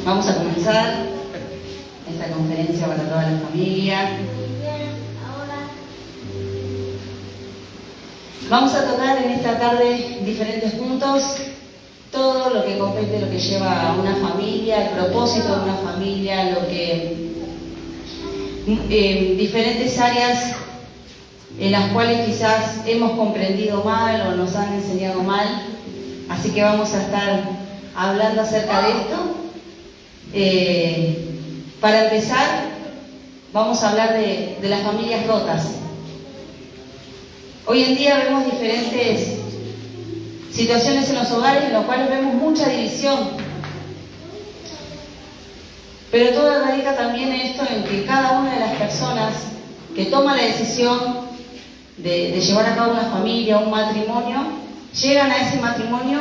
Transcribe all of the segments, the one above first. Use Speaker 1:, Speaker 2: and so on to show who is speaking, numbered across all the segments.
Speaker 1: Vamos a comenzar esta conferencia para toda la familia. Vamos a tocar en esta tarde diferentes puntos, todo lo que compete, lo que lleva a una familia, el propósito de una familia, lo que diferentes áreas en las cuales quizás hemos comprendido mal o nos han enseñado mal. Así que vamos a estar hablando acerca de esto. Para empezar, vamos a hablar de las familias rotas. Hoy en día vemos diferentes situaciones en los hogares en las cuales vemos mucha división. Pero todo radica también en esto, en que cada una de las personas que toma la decisión de llevar a cabo una familia, un matrimonio, llegan a ese matrimonio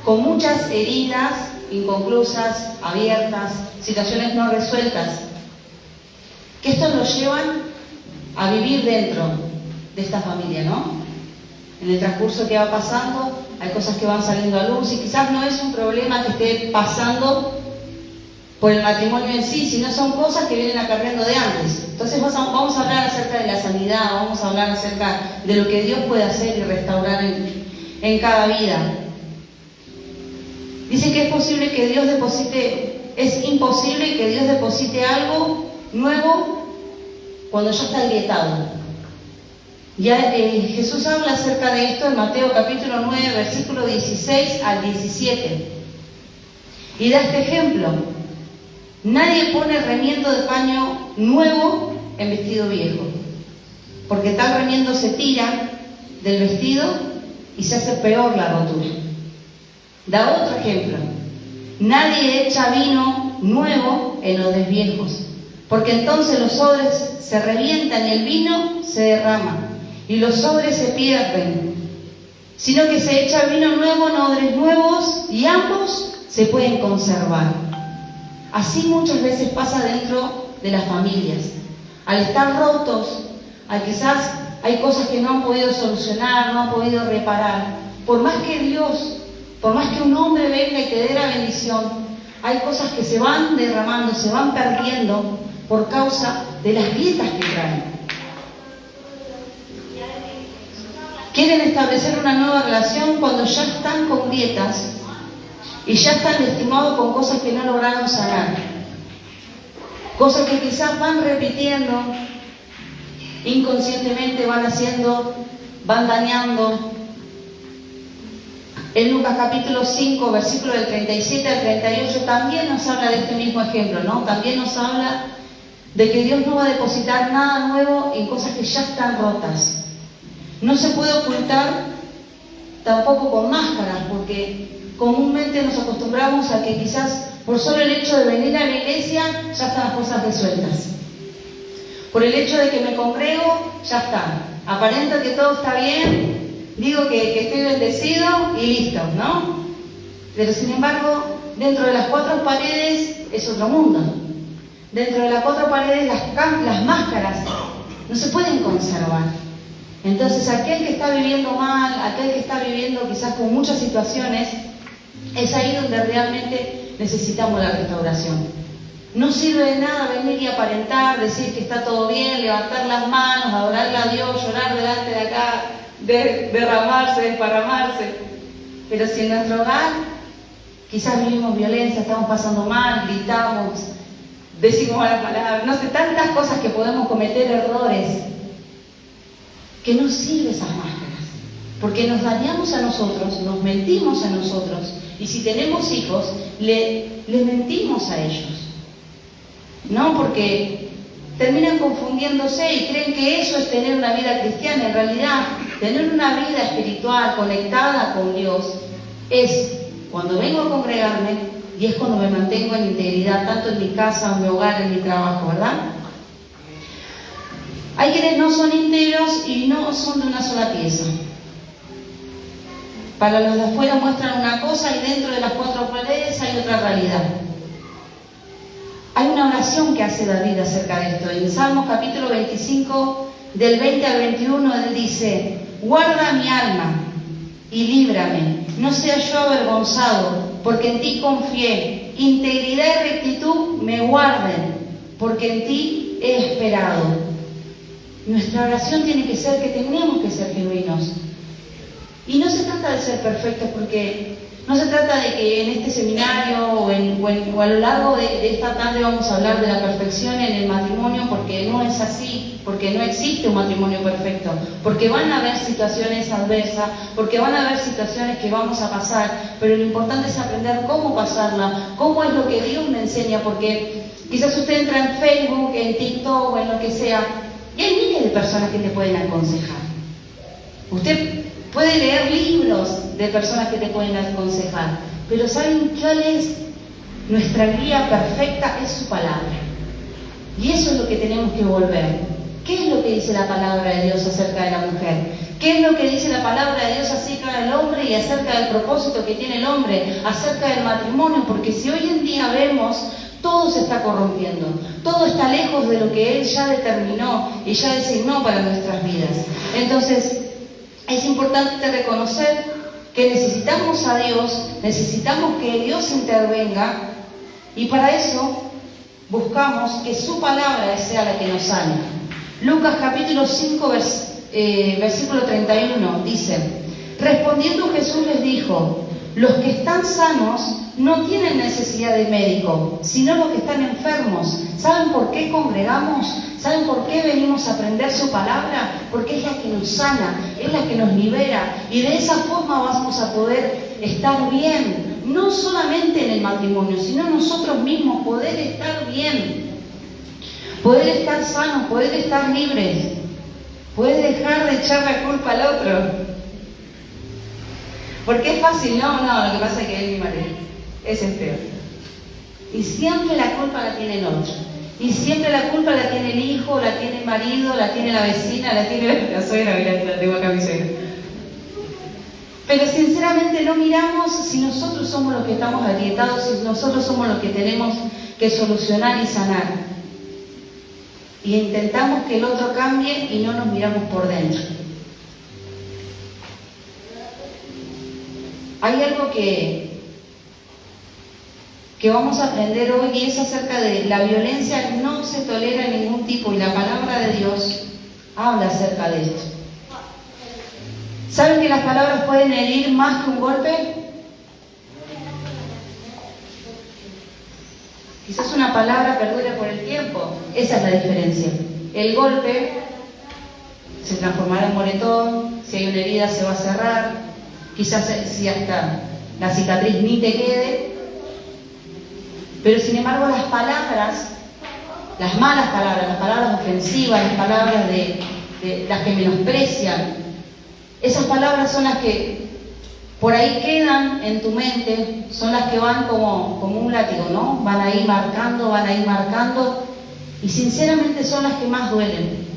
Speaker 1: con muchas heridas inconclusas, abiertas, situaciones no resueltas, que esto los llevan a vivir dentro de esta familia, ¿no? En el transcurso que va pasando, hay cosas que van saliendo a luz y quizás no es un problema que esté pasando por el matrimonio en sí, sino son cosas que vienen acarreando de antes. Entonces vamos a hablar acerca de la sanidad, vamos a hablar acerca de lo que Dios puede hacer y restaurar en cada vida. Dice que es imposible que Dios deposite algo nuevo cuando ya está agrietado. Ya Jesús habla acerca de esto en Mateo capítulo 9, versículo 16 al 17. Y da este ejemplo. Nadie pone remiendo de paño nuevo en vestido viejo, porque tal remiendo se tira del vestido y se hace peor la rotura. Da otro ejemplo. Nadie echa vino nuevo en odres viejos, porque entonces los odres se revientan y el vino se derrama, y los odres se pierden. Sino que se echa vino nuevo en odres nuevos, y ambos se pueden conservar. Así muchas veces pasa dentro de las familias. Al estar rotos, quizás hay cosas que no han podido solucionar, no han podido reparar. Por más que un hombre venga y te dé la bendición, hay cosas que se van derramando, se van perdiendo por causa de las grietas que traen. Quieren establecer una nueva relación cuando ya están con grietas y ya están lastimados con cosas que no lograron sanar. Cosas que quizás van repitiendo, inconscientemente van dañando. En Lucas capítulo 5, versículo del 37 al 38, también nos habla de este mismo ejemplo, ¿no? También nos habla de que Dios no va a depositar nada nuevo en cosas que ya están rotas. No se puede ocultar tampoco con máscaras, porque comúnmente nos acostumbramos a que quizás por solo el hecho de venir a la iglesia ya están las cosas resueltas. Por el hecho de que me congrego, ya está. Aparento que todo está bien, digo que estoy bendecido y listo, ¿no? Pero sin embargo, dentro de las cuatro paredes es otro mundo. Dentro de las cuatro paredes las máscaras no se pueden conservar. Entonces aquel que está viviendo mal, aquel que está viviendo quizás con muchas situaciones, es ahí donde realmente necesitamos la restauración. No sirve de nada venir y aparentar, decir que está todo bien, levantar las manos, adorarle a Dios, llorar delante de acá, derramarse, desparramarse. Pero si en nuestro hogar quizás vivimos violencia, estamos pasando mal, gritamos, decimos malas palabras, no sé, tantas cosas que podemos cometer, errores, que no sirven esas máscaras, porque nos dañamos a nosotros, nos mentimos a nosotros, y si tenemos hijos, le mentimos a ellos, ¿no? Porque terminan confundiéndose y creen que eso es tener una vida cristiana. En realidad, tener una vida espiritual conectada con Dios es cuando vengo a congregarme y es cuando me mantengo en integridad, tanto en mi casa, en mi hogar, en mi trabajo, ¿verdad? Hay quienes no son íntegros y no son de una sola pieza. Para los de afuera muestran una cosa y dentro de las cuatro paredes hay otra realidad. Hay una oración que hace David acerca de esto. En Salmos capítulo 25, del 20 al 21, él dice: guarda mi alma y líbrame, no sea yo avergonzado, porque en ti confié. integridad y rectitud me guarden, porque en ti he esperado. Nuestra oración tiene que ser que tenemos que ser genuinos. Y no se trata de ser perfectos, porque no se trata de que en este seminario o a lo largo de esta tarde vamos a hablar de la perfección en el matrimonio, porque no es así, porque no existe un matrimonio perfecto, porque van a haber situaciones adversas, porque van a haber situaciones que vamos a pasar, pero lo importante es aprender cómo pasarla, cómo es lo que Dios me enseña, porque quizás usted entra en Facebook, en TikTok o en lo que sea, y hay miles de personas que te pueden aconsejar. Usted puede leer libros de personas que te pueden aconsejar, pero ¿saben cuál es nuestra guía perfecta? Es su palabra. Y eso es lo que tenemos que volver. ¿Qué es lo que dice la palabra de Dios acerca de la mujer? ¿Qué es lo que dice la palabra de Dios acerca del hombre y acerca del propósito que tiene el hombre, acerca del matrimonio? Porque si hoy en día vemos, todo se está corrompiendo, todo está lejos de lo que Él ya determinó y ya designó para nuestras vidas. Entonces, es importante reconocer que necesitamos a Dios, necesitamos que Dios intervenga, y para eso buscamos que su palabra sea la que nos sane. Lucas capítulo 5, versículo 31 dice: respondiendo Jesús les dijo: los que están sanos no tienen necesidad de médico, sino los que están enfermos. ¿Saben por qué congregamos? ¿Saben por qué venimos a aprender su palabra? Porque es la que nos sana, es la que nos libera, y de esa forma vamos a poder estar bien, no solamente en el matrimonio, sino nosotros mismos, poder estar bien, poder estar sanos, poder estar libres, poder dejar de echar la culpa al otro. Porque es fácil, no, lo que pasa es que es mi marido, ese es peor. Y siempre la culpa la tiene el otro. Y siempre la culpa la tiene el hijo, la tiene el marido, la tiene la vecina, la tiene la suegra, mira, la tengo acá mi suegra. Pero sinceramente no miramos si nosotros somos los que estamos agrietados, si nosotros somos los que tenemos que solucionar y sanar. Y intentamos que el otro cambie y no nos miramos por dentro. Hay algo que vamos a aprender hoy, y es acerca de la violencia. No se tolera en ningún tipo, y la palabra de Dios habla acerca de esto. ¿Saben que las palabras pueden herir más que un golpe? Quizás una palabra perdure por el tiempo. Esa es la diferencia. El golpe se transformará en moretón, si hay una herida se va a cerrar, quizás si hasta la cicatriz ni te quede. Pero sin embargo las palabras, las malas palabras, las palabras ofensivas, las palabras de las que menosprecian, esas palabras son las que por ahí quedan en tu mente, son las que van como un látigo, ¿no? Van a ir marcando, y sinceramente son las que más duelen.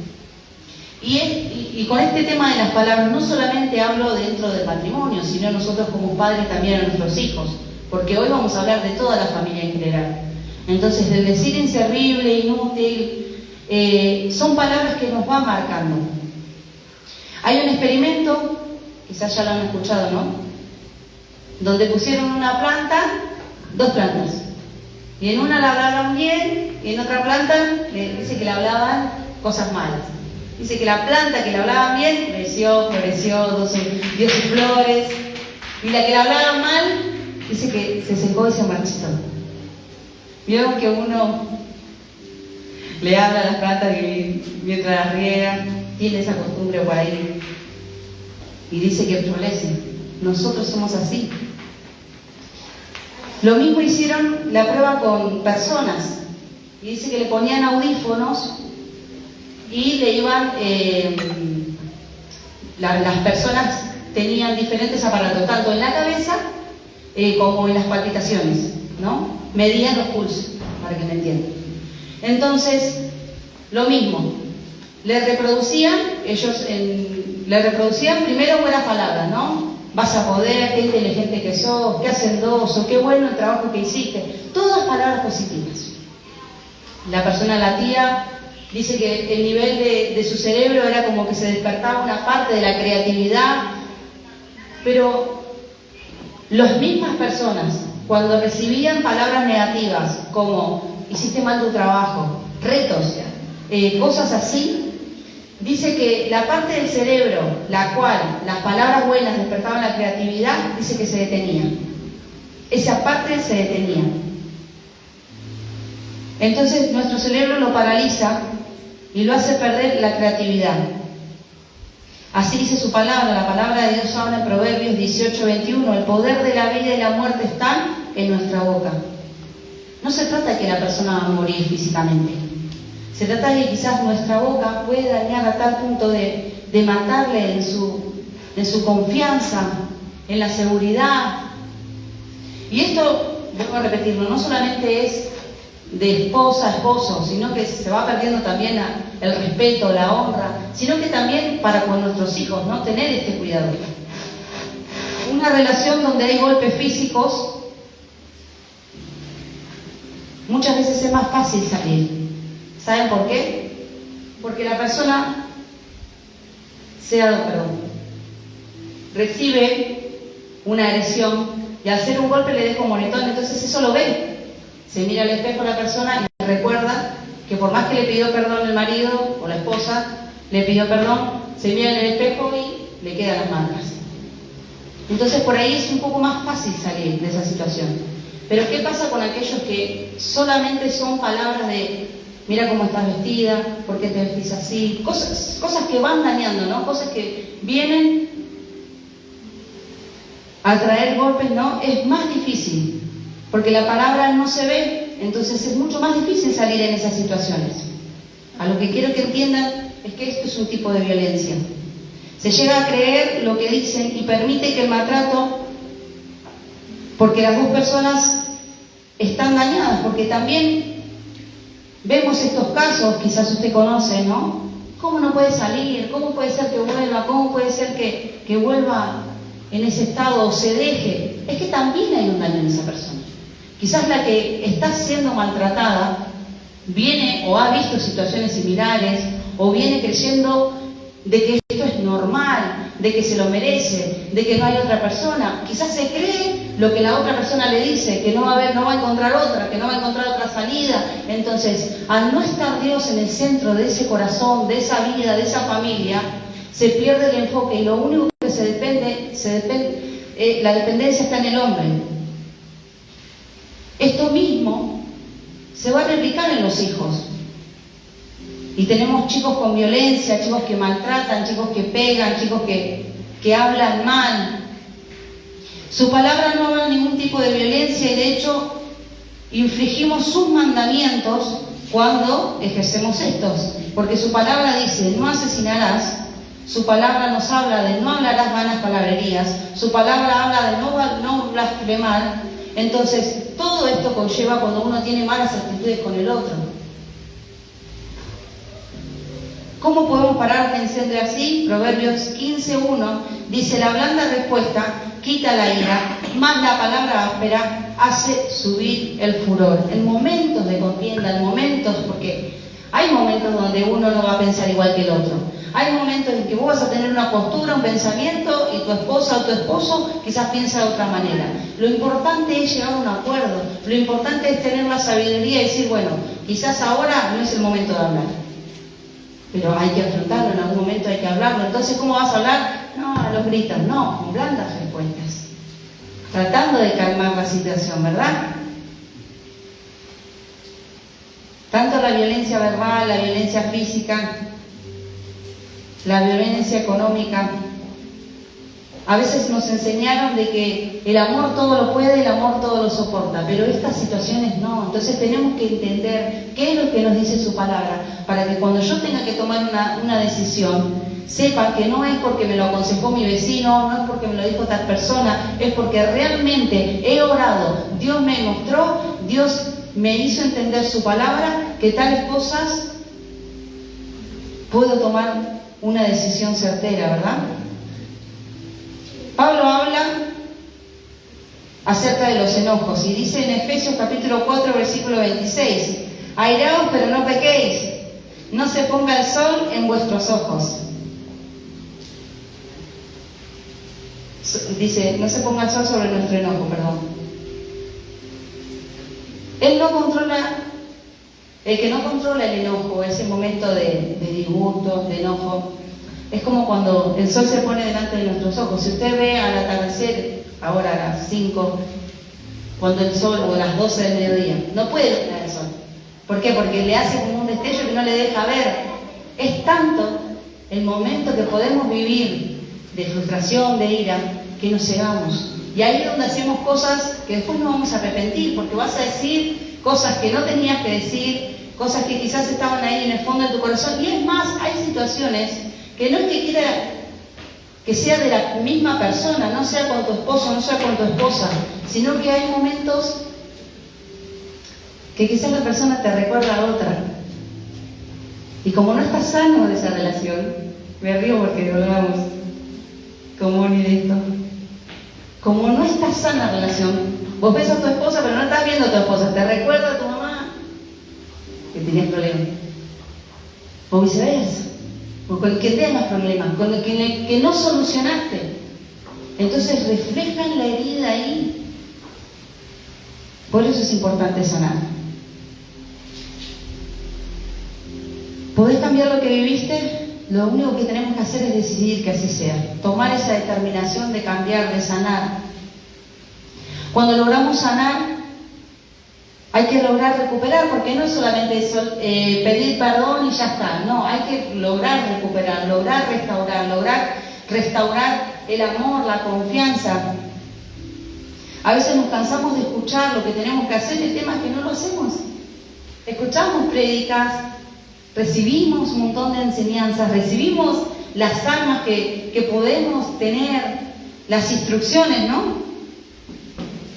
Speaker 1: Y con este tema de las palabras no solamente hablo dentro del matrimonio, sino nosotros como padres también a nuestros hijos, porque hoy vamos a hablar de toda la familia en general. Entonces, de decir inservible, inútil, son palabras que nos van marcando. Hay un experimento, quizás ya lo han escuchado, ¿no? Donde pusieron una planta, dos plantas, y en una la hablaban bien, y en otra planta dice que le hablaban cosas malas. Dice que la planta que le hablaban bien creció, floreció, dio sus flores, y la que le hablaban mal dice que se secó y se marchitó. Vieron que uno le habla a las plantas mientras las riega, tiene esa costumbre por ahí, y dice que florecen. Nosotros somos así. Lo mismo hicieron la prueba con personas, y dice que le ponían audífonos y le iban, las personas tenían diferentes aparatos, tanto en la cabeza como en las palpitaciones, ¿no? Medían los pulsos, para que me entiendan. Entonces, lo mismo, le reproducían primero buenas palabras, ¿no? Vas a poder, qué inteligente que sos, qué hacendoso, qué bueno el trabajo que hiciste. Todas palabras positivas. La persona latía dice que el nivel de su cerebro era como que se despertaba una parte de la creatividad, pero las mismas personas cuando recibían palabras negativas, como hiciste mal tu trabajo, retos, cosas así, dice que la parte del cerebro, la cual las palabras buenas despertaban la creatividad, dice que se detenía. Esa parte se detenía. Entonces nuestro cerebro lo paraliza y lo hace perder la creatividad. Así dice su palabra, la palabra de Dios habla en Proverbios 18:21, el poder de la vida y la muerte están en nuestra boca. No se trata de que la persona va a morir físicamente. Se trata de que quizás nuestra boca puede dañar a tal punto de matarle en su confianza, en la seguridad. Y esto, vuelvo a repetirlo, no solamente es de esposa a esposo, sino que se va perdiendo también el respeto, la honra, sino que también para con nuestros hijos, ¿no? Tener este cuidado. Una relación donde hay golpes físicos, muchas veces es más fácil salir. ¿Saben por qué? Porque la persona recibe una agresión y al hacer un golpe le deja un moretón, entonces eso lo ve. Se mira al espejo la persona y recuerda que por más que le pidió perdón el marido o la esposa, le pidió perdón, se mira en el espejo y le quedan las marcas. Entonces por ahí es un poco más fácil salir de esa situación. Pero ¿qué pasa con aquellos que solamente son palabras de mira cómo estás vestida, por qué te vestís así? Cosas que van dañando, ¿no? Cosas que vienen a traer golpes, ¿no? Es más difícil. Porque la palabra no se ve, entonces es mucho más difícil salir en esas situaciones. A lo que quiero que entiendan es que esto es un tipo de violencia. Se llega a creer lo que dicen y permite que el maltrato, porque las dos personas están dañadas, porque también vemos estos casos, quizás usted conoce, ¿no? ¿Cómo no puede salir? ¿Cómo puede ser que vuelva? ¿Cómo puede ser que vuelva en ese estado o se deje? Es que también hay un daño en esa persona. Quizás la que está siendo maltratada viene o ha visto situaciones similares o viene creyendo de que esto es normal, de que se lo merece, de que no hay otra persona. Quizás se cree lo que la otra persona le dice, que no va a encontrar otra, que no va a encontrar otra salida. Entonces, al no estar Dios en el centro de ese corazón, de esa vida, de esa familia, se pierde el enfoque y lo único que la dependencia está en el hombre. Esto mismo se va a replicar en los hijos. Y tenemos chicos con violencia, chicos que maltratan, chicos que pegan, chicos que hablan mal. Su palabra no habla ningún tipo de violencia y de hecho infligimos sus mandamientos cuando ejercemos estos. Porque su palabra dice, no asesinarás. Su palabra nos habla de no hablarás vanas palabrerías. Su palabra habla de no blasfemar. Entonces, todo esto conlleva cuando uno tiene malas actitudes con el otro. ¿Cómo podemos parar atención de así? Proverbios 15:1 dice, la blanda respuesta quita la ira, más la palabra áspera hace subir el furor. En momentos de contienda, en momentos, porque hay momentos donde uno no va a pensar igual que el otro. Hay momentos en que vos vas a tener una postura, un pensamiento, y tu esposa o tu esposo quizás piensa de otra manera. Lo importante es llegar a un acuerdo. Lo importante es tener la sabiduría y decir, bueno, quizás ahora no es el momento de hablar. Pero hay que afrontarlo, en algún momento hay que hablarlo. Entonces, ¿cómo vas a hablar? No, a los gritos, no, con blandas respuestas. Tratando de calmar la situación, ¿verdad? Tanto la violencia verbal, la violencia física, la violencia económica. A veces nos enseñaron de que el amor todo lo puede, el amor todo lo soporta, pero estas situaciones no. Entonces tenemos que entender qué es lo que nos dice su palabra, para que cuando yo tenga que tomar una decisión, sepa que no es porque me lo aconsejó mi vecino, no es porque me lo dijo tal persona, es porque realmente he orado, Dios me mostró, Dios me hizo entender su palabra, que tales cosas puedo tomar una decisión certera, ¿verdad? Pablo habla acerca de los enojos y dice en Efesios capítulo 4 versículo 26, airaos pero no pequéis, no se ponga el sol en vuestros ojos. Dice, no se ponga el sol sobre nuestro enojo, perdón. Él no controla, el que no controla el enojo, ese momento de disgusto, de enojo, es como cuando el sol se pone delante de nuestros ojos. Si usted ve al atardecer, ahora a las 5, cuando el sol, o a las 12 del mediodía, no puede iluminar el sol. ¿Por qué? Porque le hace como un destello que no le deja ver. Es tanto el momento que podemos vivir de frustración, de ira, que nos cegamos. Y ahí es donde hacemos cosas que después nos vamos a arrepentir, porque vas a decir cosas que no tenías que decir, cosas que quizás estaban ahí en el fondo de tu corazón. Y es más, hay situaciones que no es que quiera que sea de la misma persona, no sea con tu esposo, no sea con tu esposa, sino que hay momentos que quizás la persona te recuerda a otra. Y como no estás sano de esa relación, me río porque hablamos como ni de esto. Como no está sana la relación, vos ves a tu esposa, pero no estás viendo a tu esposa, te recuerda a tu mamá que tenías problemas. O viceversa, o con el que tengas problemas, con el que no solucionaste. Entonces reflejan la herida ahí. Por eso es importante sanar. ¿Podés cambiar lo que viviste? Lo único que tenemos que hacer es decidir que así sea. Tomar esa determinación de cambiar, de sanar. Cuando logramos sanar, hay que lograr recuperar, porque no es solamente eso, pedir perdón y ya está. No, hay que lograr recuperar, lograr restaurar el amor, la confianza. A veces nos cansamos de escuchar lo que tenemos que hacer, el tema es que no lo hacemos. Escuchamos prédicas, recibimos un montón de enseñanzas, recibimos las armas que podemos tener, las instrucciones, ¿no?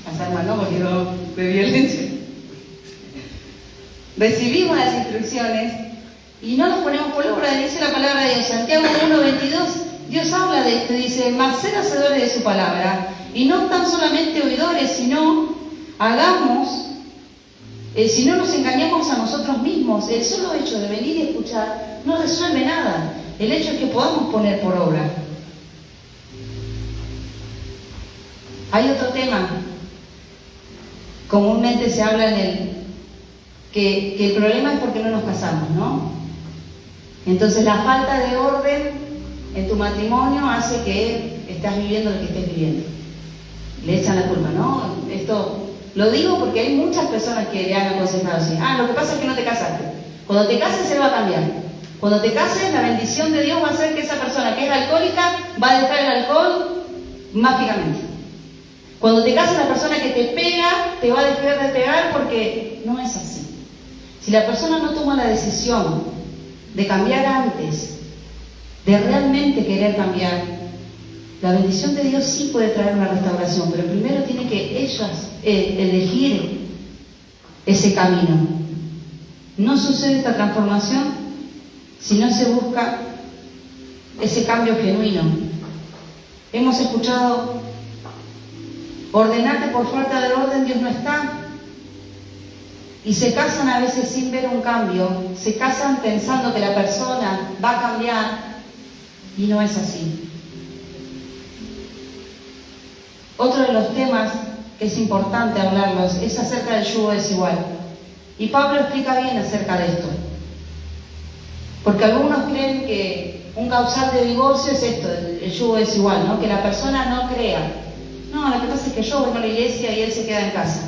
Speaker 1: Las armas no, porque no de violencia. Recibimos las instrucciones y no las ponemos por obra. Dice la palabra de Dios, Santiago 1:22, Dios habla de esto, dice, mas sed hacedores de su palabra, y no tan solamente oidores, sino hagamos. Si no nos engañamos a nosotros mismos, el solo hecho de venir y escuchar no resuelve nada. El hecho es que podamos poner por obra. Hay otro tema. Comúnmente se habla que el problema es porque no nos casamos, ¿no? Entonces la falta de orden en tu matrimonio hace que estás viviendo lo que estés viviendo. Le echan la culpa, ¿no? Esto lo digo porque hay muchas personas que le han aconsejado así. Lo que pasa es que no te casaste. Cuando te cases, él va a cambiar. Cuando te cases, la bendición de Dios va a hacer que esa persona que es alcohólica va a dejar el alcohol mágicamente. Cuando te cases, la persona que te pega te va a dejar de pegar, porque no es así. Si la persona no toma la decisión de cambiar antes, de realmente querer cambiar, la bendición de Dios sí puede traer una restauración, pero primero tiene que ellas elegir ese camino. No sucede esta transformación si no se busca ese cambio genuino. Hemos escuchado, ordenarte por falta de orden, Dios no está. Y se casan a veces sin ver un cambio, se casan pensando que la persona va a cambiar, y no es así. Otro de los temas que es importante hablarlos es acerca del yugo desigual. Y Pablo explica bien acerca de esto. Porque algunos creen que un causal de divorcio es esto, el yugo desigual, ¿no? Que la persona no crea. No, lo que pasa es que yo vengo a la iglesia y él se queda en casa.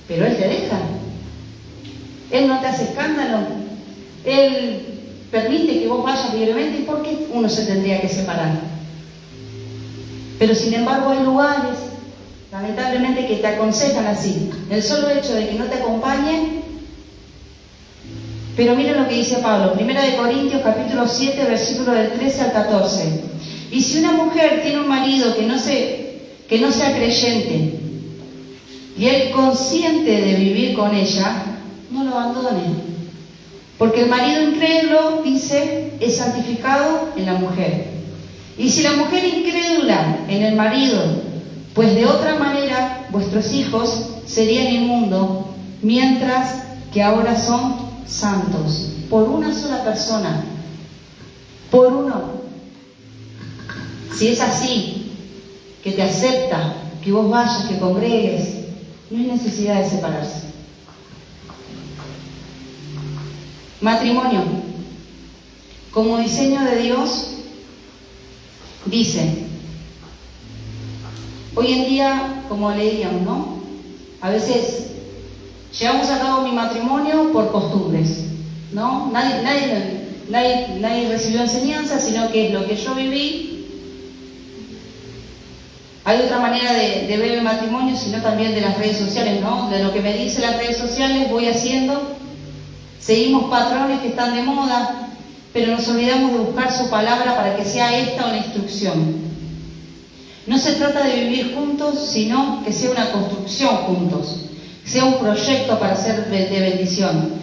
Speaker 1: Pero él te deja. Él no te hace escándalo. Él permite que vos vayas libremente. ¿Y por qué uno se tendría que separar? Pero sin embargo hay lugares, lamentablemente, que te aconsejan así. El solo hecho de que no te acompañen. Pero miren lo que dice Pablo, 1 Corintios capítulo 7, versículo del 13 al 14. Y si una mujer tiene un marido que no sea creyente, y él consciente de vivir con ella, no lo abandone. Porque el marido incrédulo, dice, es santificado en la mujer. Y si la mujer incrédula en el marido, pues de otra manera vuestros hijos serían inmundos, mientras que ahora son santos, por una sola persona, por uno. Si es así, que te acepta, que vos vayas, que congregues, no hay necesidad de separarse. Matrimonio, como diseño de Dios, dice, hoy en día, como leíamos, ¿no? A veces llevamos a cabo mi matrimonio por costumbres, ¿no? Nadie recibió enseñanza, sino que es lo que yo viví. Hay otra manera de ver el matrimonio, sino también de las redes sociales, ¿no? De lo que me dicen las redes sociales voy haciendo. Seguimos patrones que están de moda, pero nos olvidamos de buscar su palabra para que sea esta una instrucción. No se trata de vivir juntos, sino que sea una construcción juntos, sea un proyecto para ser de bendición.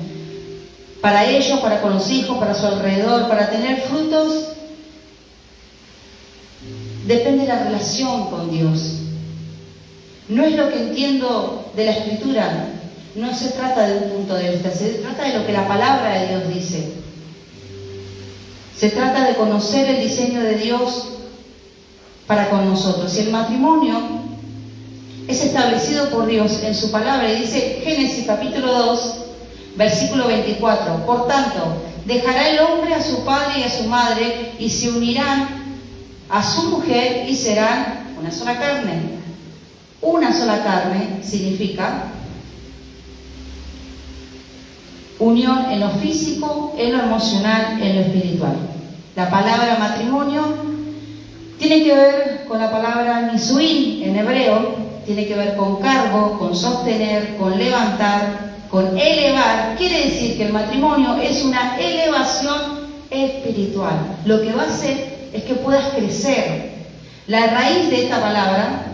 Speaker 1: Para ellos, para con los hijos, para su alrededor, para tener frutos, depende de la relación con Dios. No es lo que entiendo de la Escritura, no se trata de un punto de vista, se trata de lo que la palabra de Dios dice. Se trata de conocer el diseño de Dios para con nosotros. Y el matrimonio es establecido por Dios en su palabra, y dice Génesis capítulo 2, versículo 24, por tanto, dejará el hombre a su padre y a su madre, y se unirán a su mujer y serán una sola carne. Una sola carne significa unión en lo físico, en lo emocional, en lo espiritual. La palabra matrimonio tiene que ver con la palabra nisuin en hebreo, tiene que ver con cargo, con sostener, con levantar, con elevar. Quiere decir que el matrimonio es una elevación espiritual. Lo que va a hacer es que puedas crecer. La raíz de esta palabra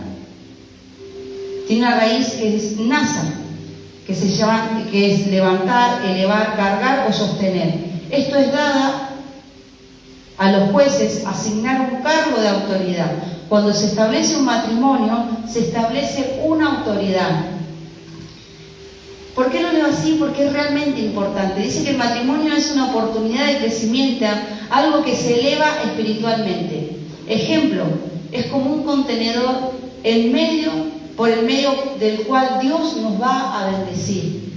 Speaker 1: tiene una raíz que es nasa, que es levantar, elevar, cargar o sostener. Esto es dada a los jueces asignar un cargo de autoridad. Cuando se establece un matrimonio, se establece una autoridad. ¿Por qué lo leo así? Porque es realmente importante. Dice que el matrimonio es una oportunidad de crecimiento, algo que se eleva espiritualmente. Ejemplo, es como un contenedor por el medio del cual Dios nos va a bendecir.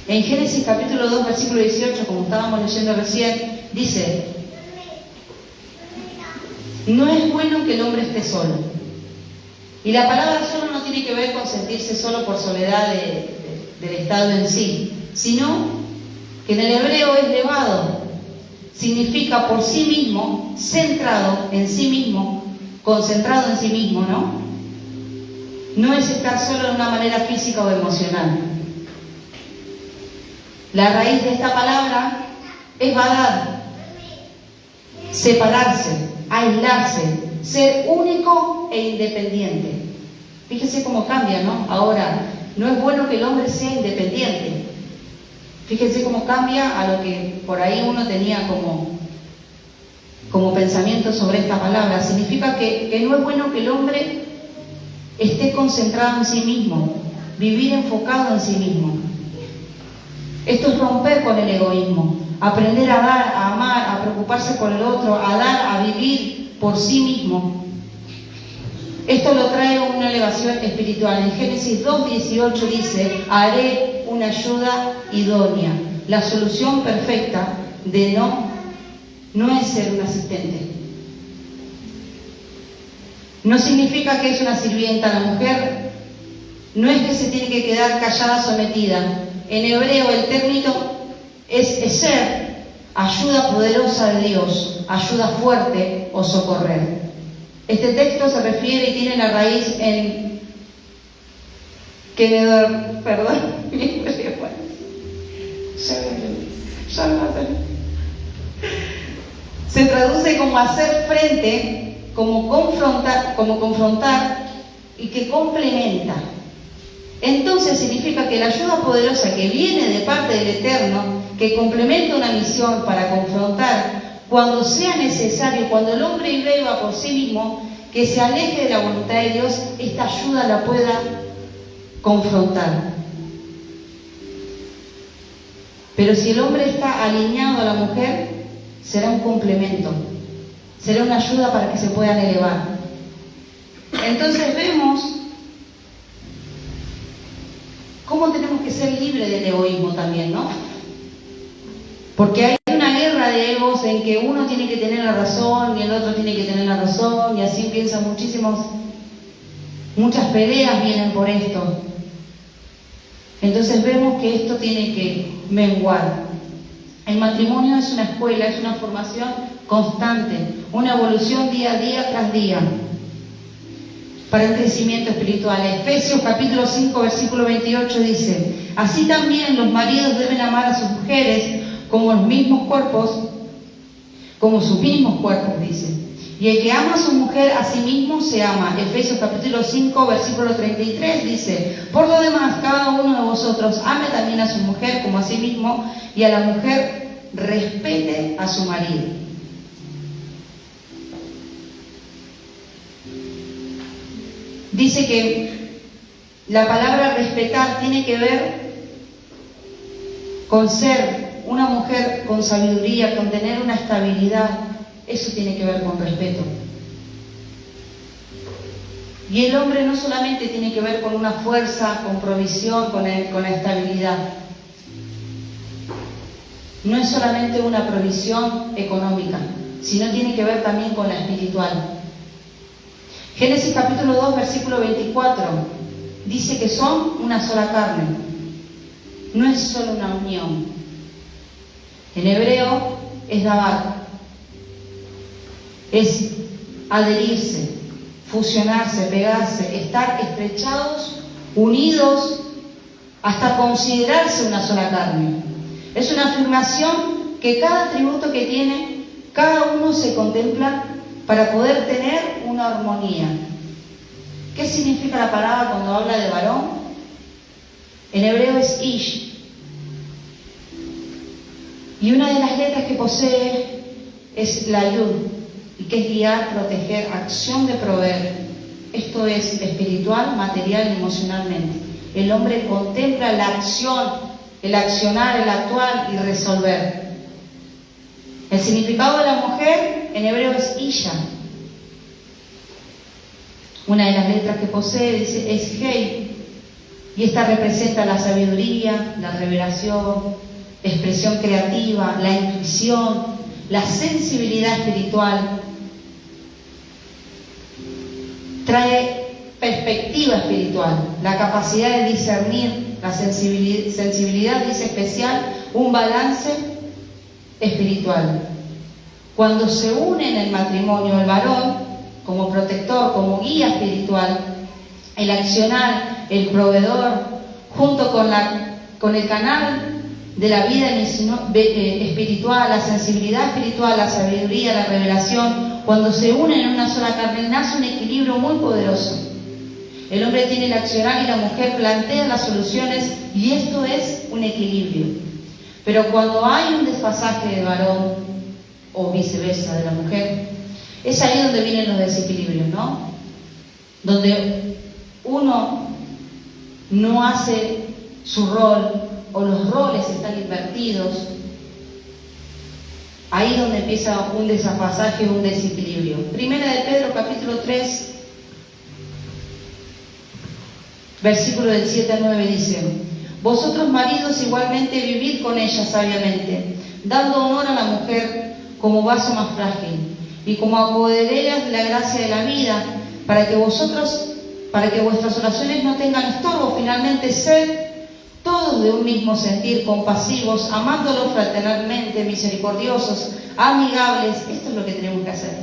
Speaker 1: En Génesis capítulo 2, versículo 18, como estábamos leyendo recién, dice: no es bueno que el hombre esté solo. Y la palabra solo no tiene que ver con sentirse solo por soledad del estado en sí, sino que en el hebreo es levado, significa por sí mismo, centrado en sí mismo, concentrado en sí mismo, ¿no? No es estar solo de una manera física o emocional. La raíz de esta palabra es badar, separarse, aislarse, ser único e independiente. Fíjese cómo cambia, ¿no? Ahora, no es bueno que el hombre sea independiente. Fíjese cómo cambia a lo que por ahí uno tenía como pensamiento sobre esta palabra. Significa que no es bueno que el hombre esté concentrado en sí mismo, vivir enfocado en sí mismo. Esto es romper con el egoísmo, aprender a dar, a amar, a preocuparse por el otro, a dar, a vivir por sí mismo. Esto lo trae una elevación espiritual. En Génesis 2:18 dice: haré una ayuda idónea. La solución perfecta de no es ser un asistente. No significa que es una sirvienta. La mujer no es que se tiene que quedar callada, sometida. En hebreo el término es ser, ayuda poderosa de Dios, ayuda fuerte o socorrer. Este texto se refiere y tiene la raíz en se traduce como hacer frente, como confrontar y que complementa. Entonces significa que la ayuda poderosa que viene de parte del Eterno, que complementa una misión para confrontar cuando sea necesario, cuando el hombre viva por sí mismo, que se aleje de la voluntad de Dios, esta ayuda la pueda confrontar. Pero si el hombre está alineado a la mujer, será un complemento, será una ayuda para que se puedan elevar. Entonces vemos cómo tenemos que ser libres del egoísmo también, ¿no? Porque hay una guerra de egos en que uno tiene que tener la razón y el otro tiene que tener la razón, y así empiezan muchas peleas vienen por esto. Entonces vemos que esto tiene que menguar. El matrimonio es una escuela, es una formación constante, una evolución día a día tras día para el crecimiento espiritual. Efesios capítulo 5 versículo 28 dice: así también los maridos deben amar a sus mujeres como sus mismos cuerpos, dice. Y el que ama a su mujer a sí mismo se ama. Efesios capítulo 5 versículo 33 dice: por lo demás, cada uno de vosotros ame también a su mujer como a sí mismo, y a la mujer respete a su marido. Dice que la palabra respetar tiene que ver con ser una mujer con sabiduría, con tener una estabilidad. Eso tiene que ver con respeto. Y el hombre no solamente tiene que ver con una fuerza, con provisión, con la estabilidad. No es solamente una provisión económica, sino tiene que ver también con la espiritual. Génesis capítulo 2 versículo 24 dice que son una sola carne. No es solo una unión. En hebreo es dabar. Es adherirse, fusionarse, pegarse, estar estrechados, unidos, hasta considerarse una sola carne. Es una afirmación que cada atributo que tiene, cada uno se contempla para poder tener una armonía. ¿Qué significa la palabra cuando habla de varón? En hebreo es ish. Y una de las letras que posee es la yud, y que es guiar, proteger, acción de proveer. Esto es espiritual, material y emocionalmente. El hombre contempla la acción, el accionar, el actuar y resolver. El significado de la mujer en hebreo es isha. Una de las letras que posee es hei, y esta representa la sabiduría, la revelación, la expresión creativa, la intuición, la sensibilidad espiritual. Trae perspectiva espiritual, la capacidad de discernir, la sensibilidad, dice especial, un balance espiritual. Cuando se une en el matrimonio el varón como protector, como guía espiritual, el accionar, el proveedor, junto con el canal de la vida espiritual, la sensibilidad espiritual, la sabiduría, la revelación, cuando se unen en una sola carne, nace un equilibrio muy poderoso. El hombre tiene el accionar y la mujer plantea las soluciones, y esto es un equilibrio. Pero cuando hay un desfasaje del varón, o viceversa de la mujer, es ahí donde vienen los desequilibrios, ¿no? Donde uno no hace su rol, o los roles están invertidos. Ahí donde empieza un desfasaje, un desequilibrio. Primera de Pedro capítulo 3 versículo del 7 al 9 dice: vosotros maridos igualmente vivid con ella sabiamente, dando honor a la mujer como vaso más frágil y como apoderadas de la gracia de la vida, para que vuestras oraciones no tengan estorbo. Finalmente, sed todos de un mismo sentir, compasivos, amándolos fraternalmente, misericordiosos, amigables. Esto es lo que tenemos que hacer.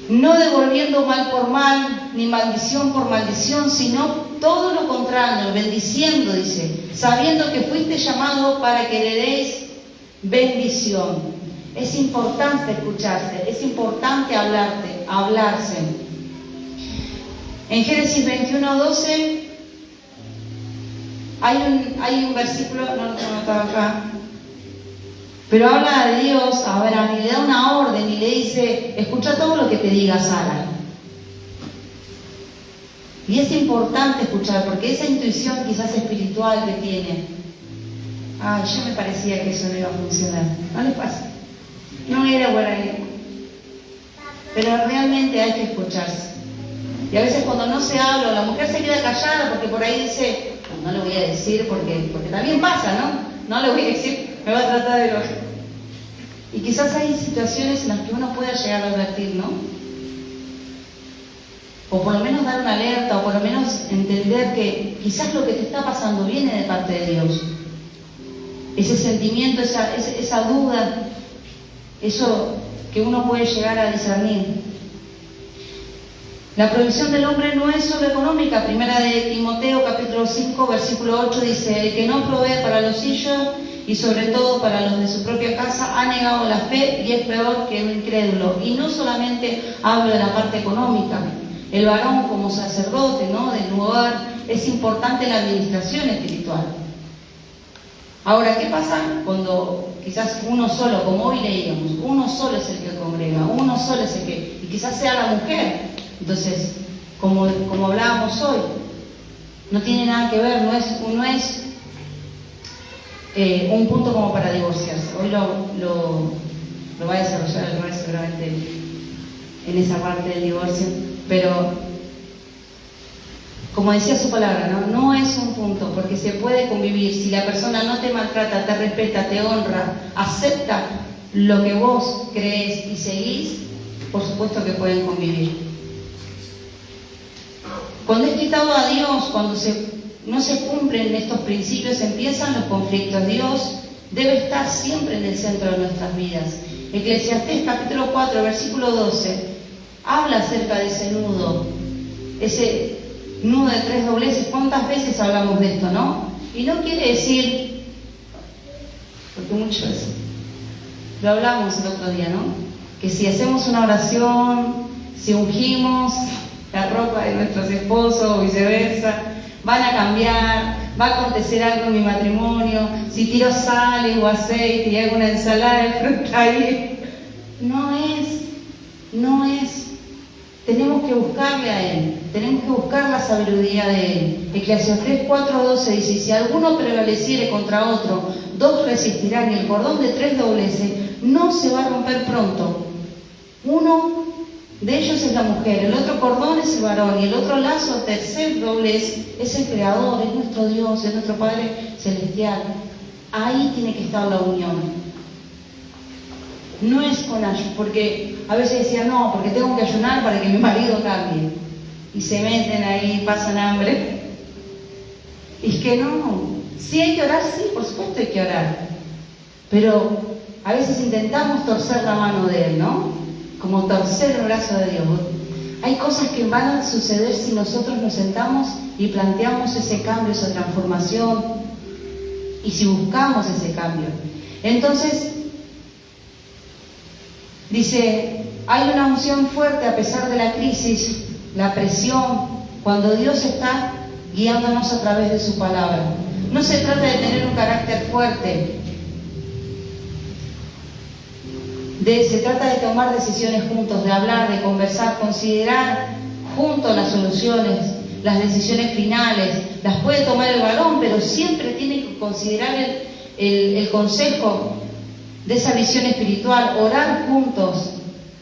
Speaker 1: No devolviendo mal por mal, ni maldición por maldición, sino todo lo contrario, bendiciendo, dice, sabiendo que fuiste llamado para que le deis bendición. Es importante escucharse, es importante hablarse. En Génesis 21:12 hay un versículo, no lo tengo anotado acá, pero habla de Dios a Abraham y le da una orden y le dice: escucha todo lo que te diga Sara. Y es importante escuchar, porque esa intuición quizás espiritual que tiene, yo me parecía que eso no iba a funcionar. ¿No les pasa? No era buena idea. Pero realmente hay que escucharse. Y a veces cuando no se habla, la mujer se queda callada porque por ahí dice: no le voy a decir porque también pasa, ¿no? No le voy a decir, me va a tratar de loca. Y quizás hay situaciones en las que uno pueda llegar a advertir, ¿no? O por lo menos dar una alerta, o por lo menos entender que quizás lo que te está pasando viene de parte de Dios. Ese sentimiento, esa duda, eso que uno puede llegar a discernir. La provisión del hombre no es solo económica. Primera de Timoteo, capítulo 5, versículo 8, dice: el que no provee para los suyos y sobre todo para los de su propia casa ha negado la fe y es peor que un incrédulo. Y no solamente hablo de la parte económica. El varón como sacerdote, ¿no?, del lugar, es importante en la administración espiritual. Ahora, ¿qué pasa cuando quizás uno solo, como hoy leíamos, uno solo es el que congrega, uno solo es el que, y quizás sea la mujer? Entonces, como hablábamos hoy, no tiene nada que ver, no es un punto como para divorciarse. Hoy lo va a desarrollar el rey seguramente en esa parte del divorcio, pero como decía su palabra, no es un punto, porque se puede convivir. Si la persona no te maltrata, te respeta, te honra, acepta lo que vos crees y seguís, por supuesto que pueden convivir. Cuando es quitado a Dios, cuando no se cumplen estos principios, empiezan los conflictos. Dios debe estar siempre en el centro de nuestras vidas. Eclesiastés capítulo 4, versículo 12, habla acerca de ese nudo de 3 dobleces. ¿Cuántas veces hablamos de esto, no? Y no quiere decir, porque muchas veces lo hablamos el otro día, ¿no?, que si hacemos una oración, si ungimos la ropa de nuestros esposos o viceversa, van a cambiar, va a acontecer algo en mi matrimonio, si tiro sal o aceite y hago una ensalada de fruta ahí. No es. Tenemos que buscarle a Él, tenemos que buscar la sabiduría de Él. Eclesiastés 4:12 dice: si alguno prevaleciere contra otro, 2 resistirán, y el cordón de 3 dobleces no se va a romper pronto. Uno de ellos es la mujer, el otro cordón es el varón, y el otro lazo, tercer doblez, es el Creador, es nuestro Dios, es nuestro Padre Celestial. Ahí tiene que estar la unión. No es con ayuno, porque a veces decían, no, porque tengo que ayunar para que mi marido cambie. Y se meten ahí, pasan hambre. Y es que no. Sí hay que orar, sí, por supuesto hay que orar. Pero a veces intentamos torcer la mano de Él, ¿no? Como torcer el brazo de Dios. Hay cosas que van a suceder si nosotros nos sentamos y planteamos ese cambio, esa transformación, y si buscamos ese cambio. Entonces, dice, hay una unción fuerte a pesar de la crisis, la presión, cuando Dios está guiándonos a través de su palabra. No se trata de tener un carácter fuerte, se trata de tomar decisiones juntos, de hablar, de conversar, considerar juntos las soluciones, las decisiones finales. Las puede tomar el varón, pero siempre tiene que considerar el consejo de esa visión espiritual, orar juntos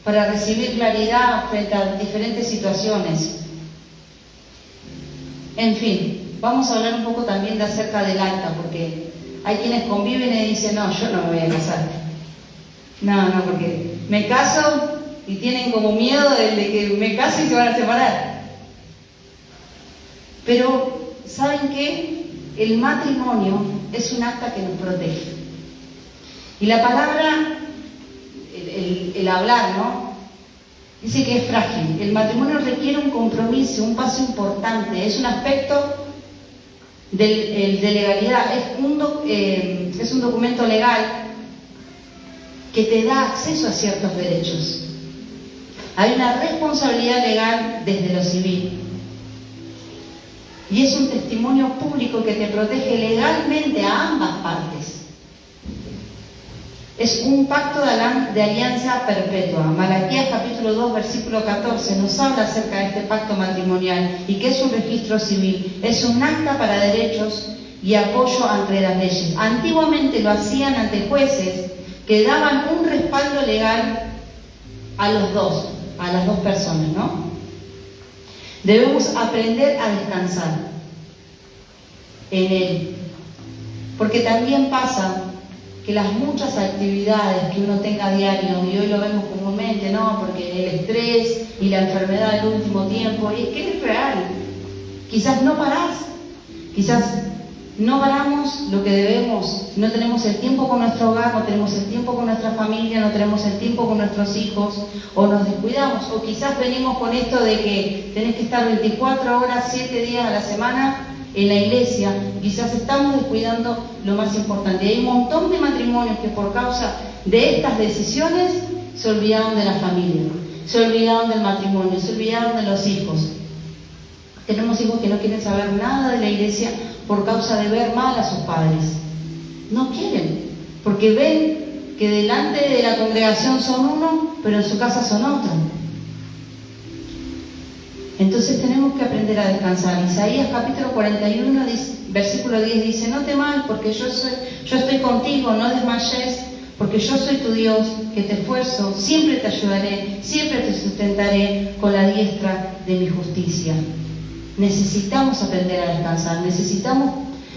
Speaker 1: para recibir claridad frente a diferentes situaciones. En fin, vamos a hablar un poco también de acerca del acta, porque hay quienes conviven y dicen, no, yo no me voy a casar. No, porque me caso y tienen como miedo de que me case y se van a separar. Pero, ¿saben qué? El matrimonio es un acta que nos protege. Y la palabra, el hablar, ¿no?, dice que es frágil. El matrimonio requiere un compromiso, un paso importante. Es un aspecto de legalidad. Es un documento legal que te da acceso a ciertos derechos. Hay una responsabilidad legal desde lo civil. Y es un testimonio público que te protege legalmente a ambas partes. Es un pacto de alianza perpetua. Malaquías capítulo 2, versículo 14 nos habla acerca de este pacto matrimonial y que es un registro civil. Es un acta para derechos y apoyo ante las leyes. Antiguamente lo hacían ante jueces que daban un respaldo legal a las dos personas, ¿no? Debemos aprender a descansar en Él. Porque también pasa que las muchas actividades que uno tenga a diario, y hoy lo vemos comúnmente, ¿no? Porque el estrés y la enfermedad del último tiempo, y es que es real. Quizás no parás, quizás no paramos lo que debemos, no tenemos el tiempo con nuestro hogar, no tenemos el tiempo con nuestra familia, no tenemos el tiempo con nuestros hijos, o nos descuidamos, o quizás venimos con esto de que tenés que estar 24 horas, 7 días a la semana en la iglesia, quizás estamos descuidando lo más importante. Hay un montón de matrimonios que por causa de estas decisiones se olvidaron de la familia, se olvidaron del matrimonio, se olvidaron de los hijos. Tenemos hijos que no quieren saber nada de la iglesia por causa de ver mal a sus padres. No quieren, porque ven que delante de la congregación son uno, pero en su casa son otro. Entonces tenemos que aprender a descansar. Isaías capítulo 41, versículo 10 dice: no temas, porque yo estoy contigo, no desmayes, porque yo soy tu Dios, que te esfuerzo, siempre te ayudaré, siempre te sustentaré con la diestra de mi justicia. Necesitamos aprender a descansar, necesitamos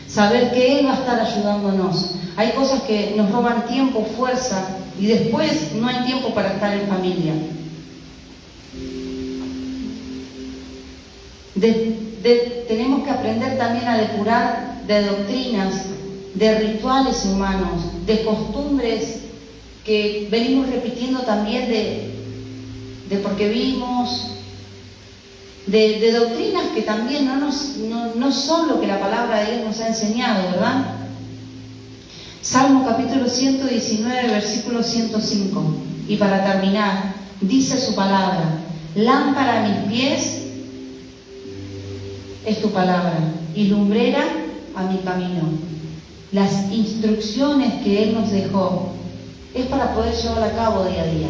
Speaker 1: saber que Él va a estar ayudándonos. Hay cosas que nos roban tiempo, fuerza, y después no hay tiempo para estar en familia. Tenemos que aprender también a depurar de doctrinas, de rituales humanos, de costumbres que venimos repitiendo también de porque vimos, de doctrinas que también no son lo que la palabra de Dios nos ha enseñado, ¿verdad? Salmo capítulo 119, versículo 105. Y para terminar, dice su palabra: lámpara a mis pies es tu palabra y lumbrera a mi camino. Las instrucciones que Él nos dejó es para poder llevarla a cabo día a día,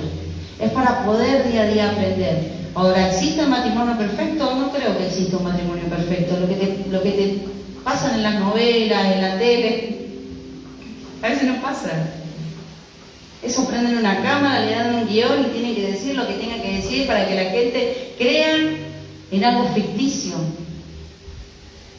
Speaker 1: es para poder día a día aprender. Ahora, ¿existe el matrimonio perfecto? No creo que exista un matrimonio perfecto. Lo que te pasan en las novelas, en la tele, a veces no pasa. Eso prenden una cámara, le dan un guión y tienen que decir lo que tengan que decir para que la gente crea en algo ficticio.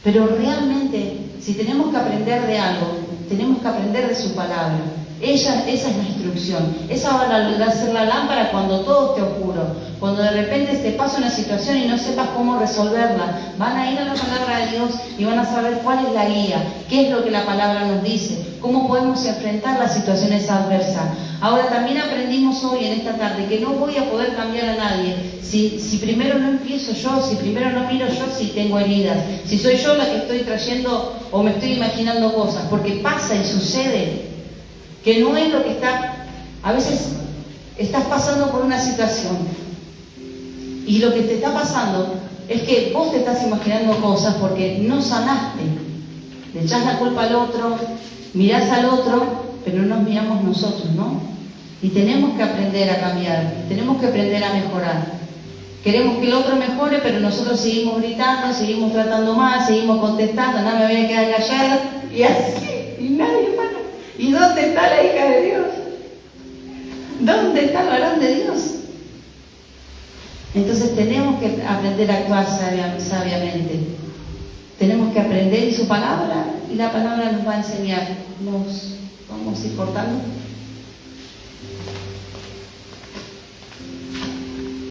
Speaker 1: Pero realmente, si tenemos que aprender de algo, tenemos que aprender de su palabra. Esa es la instrucción. Esa va a ser la lámpara cuando todo esté oscuro. Cuando de repente te pasa una situación y no sepas cómo resolverla, van a ir a la palabra de Dios y van a saber cuál es la guía, qué es lo que la palabra nos dice, cómo podemos enfrentar las situaciones adversas. Ahora, también aprendimos hoy en esta tarde que no voy a poder cambiar a nadie si primero no empiezo yo, si primero no miro yo si tengo heridas, si soy yo la que estoy trayendo o me estoy imaginando cosas, porque pasa y sucede que no es lo que está. A veces estás pasando por una situación y lo que te está pasando es que vos te estás imaginando cosas porque no sanaste. Le echás la culpa al otro, mirás al otro, pero no nos miramos nosotros, ¿no? Y tenemos que aprender a cambiar, tenemos que aprender a mejorar. Queremos que el otro mejore, pero nosotros seguimos gritando, seguimos tratando mal, seguimos contestando: no, me voy a quedar callada, y así, y nadie, hermano. ¿Y dónde está la hija de Dios? ¿Dónde está el varón de Dios? Entonces tenemos que aprender a actuar sabiamente. Tenemos que aprender y su palabra, y la palabra nos va a enseñar. Nos vamos a ir cortando.